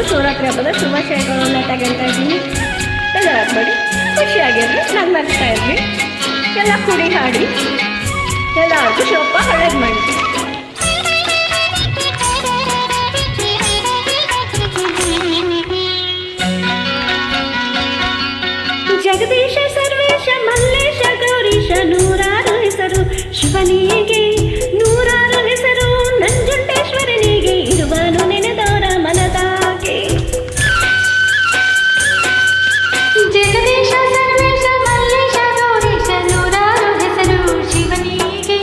ಎಲ್ಲರಿಗೂ ಶಿವರಾತ್ರಿ ಹಬ್ಬದ ಶುಭಾಶಯಗಳನ್ನ ತಗೊಳ್ತಾ ಇದ್ದೀನಿ. ಬೇಜಾರಾಗಬೇಡಿ, ಖುಷಿಯಾಗಿರ್ರಿ, ನಗ್ತಾ ಇರ್ರಿ, ಎಲ್ಲ ಕುಡಿ ಹಾಡಿ ಎಲ್ಲರಿಗೂ ಶಿವಪ್ಪ ಒಳ್ಳೇದು ಮಾಡಿ. ಜಗದೀಶ ಸರ್ವೇಶ ಮಲ್ಲೇಶ ಗೌರೀಶ ನೂರಾರು ಹೆಸರು ಶಿವನಿಗೆ, ನೂರಾರು ಹೆಸರು ನಂಜುಂಡೇಶ್ವರನಿಗೆ, ಇರುವನು ನೆನೆದವರ ಮನದಾಗೆ. ಜಗದೀಶ ಸರ್ವೇಶ ಮಲ್ಲೇಶ ಗೌರೀಶ ನೂರಾರು ಹೆಸರು ಶಿವನಿಗೆ,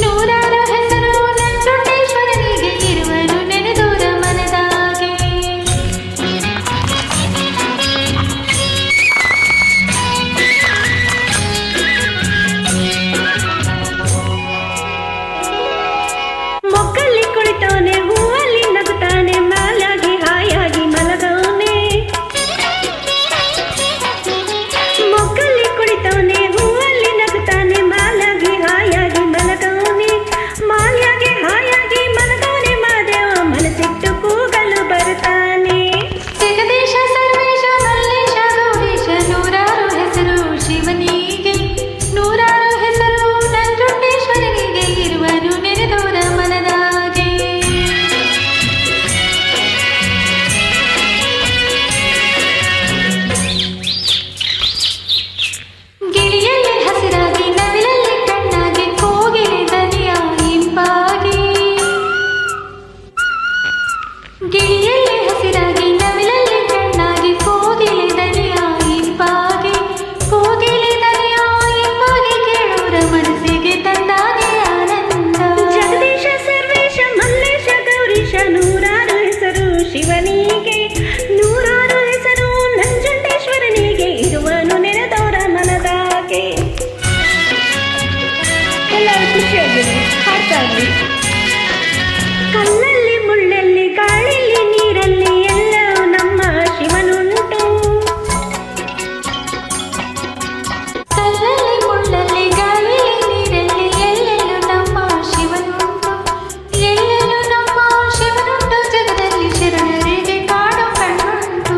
ನೂರಾರು ಹೆಸರು ನಂಜುಂಡೇಶ್ವರನಿಗೆ, ಇರುವನು ನೆನೆದವರ ಮನದಾಗೆ. ಮೊಗ್ಗಲ್ಲಿ ಕುಳಿತವನೆ, ಹೂವಲ್ಲಿ ನಗುತ್ತಾನೆ, ಮಾಲಾಗಿ ಹಾಯಾಗಿ ಮಲಗವನೆ. ಮೊಗ್ಗಲ್ಲಿ ಕುಳಿತವನೆ, ಹೂವಲ್ಲಿ ನಗುತ್ತಾನೆ, ಮಾಲಾಗಿ ಹಾಯಾಗಿ ಮಲಗವನೆ. ಮಾಲ್ಯಾಗಿ ಹಾಯಾಗಿ ಮಲಗವನೆ ಮಾದೇವ, ಮನಸ್ಸಿಟ್ಟು ಕೂಗಲು ಬರುತ್ತಾನೆ. ಜಗದೀಶ ಸರ್ವೇಶ ಮಲ್ಲೇಶ ಗೌರೀಶ ನೂರಾರು ಹೆಸರು ಶಿವನಿಗೆ, ನೂರಾರು ಹೆಸರು ನಂಜುಂಡೇಶ್ವರನಿಗೆ, ಇರುವನು ನೆನೆದವರ ಮನದಾಗೆ. ಗಿಳಿಯಲ್ಲಿ ಹಸಿರಾಗಿ ನವಿಲಲ್ಲಿ ಕಣ್ಣಾಗಿ ಕೋಗಿಲೆ ದನಿಯ ಇಂಪಾಗಿ, ಗಿಳಿಯಲ್ಲಿ ಹಸಿರಾಗಿ ನವಿಲಲ್ಲಿ ಕಣ್ಣಾಗಿ ಕೋಗಿಲೆ ದನಿಯ ಇಂಪಾಗಿ, ಕೋಗಿಲೆ ದನಿಯ ಇಂಪಾಗಿ ಕೇಳೋರ ಮನಸ್ಸಿಗೆ ತಂದಾಗೆ ಆನಂದ. ಜಗದೀಶ ಸರ್ವೇಶ ಮಲ್ಲೇಶ ಗೌರೀಶ ನೂರಾರು ಹೆಸರು ಶಿವನಿಗೆ, ನೂರಾರು ಹೆಸರು ನಂಜುಂಡೇಶ್ವರನಿಗೆ, ಇರುವನು ನೆನೆದವರ ಮನದಾಗೆ. ಎಲ್ಲರೂ ಖುಷಿಯಾಗಿರಿ, ಹಾಡ್ತಾ ಇರ್ರಿ. ಕಲ್ಲಲ್ಲಿ ಮುಳ್ಳಲ್ಲಿ ಗಾಳಿಯಲ್ಲಿ ನೀರಲ್ಲಿ ಎಲ್ಲವೂ ನಮ್ಮ ಶಿವನುಂಟು. ಕಲ್ಲಲ್ಲಿ ಮುಳ್ಳಲ್ಲಿ ಗಾಳಿಯಲ್ಲಿ ನೀರಲ್ಲಿ ಎಲ್ಲೆಲ್ಲೂ ನಮ್ಮ ಶಿವನುಂಟು, ಎಲ್ಲೆಲ್ಲೂ ನಮ್ಮ ಶಿವನುಂಟು. ಜಗದಲ್ಲಿ ಶರಣರಿಗೆ ಕಾಡು ಕಣ್ಣುಂಟು.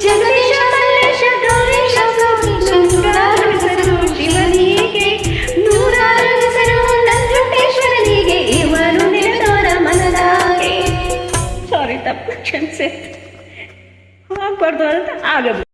ಜಗದೀಶ ಮಲ್ಲೇಶ ಗೌರೀಶ ಗೌರೀಶ ನೂರಾರು ಹೆಸರು ಶಿವನಿಗೆ, ನೂರಾರು ಹೆಸರು ನಂಜುಂಡೇಶ್ವರನಿಗೆ, ಇವನು ನೆನೆದವರ ಮನದಾಗೆ. ಸಾರಿ, ತಪ್ಪು ಕ್ಷಮಿಸಿ, ಆಗ್ಬಾರ್ದು ಅಂತ ಆಗದು.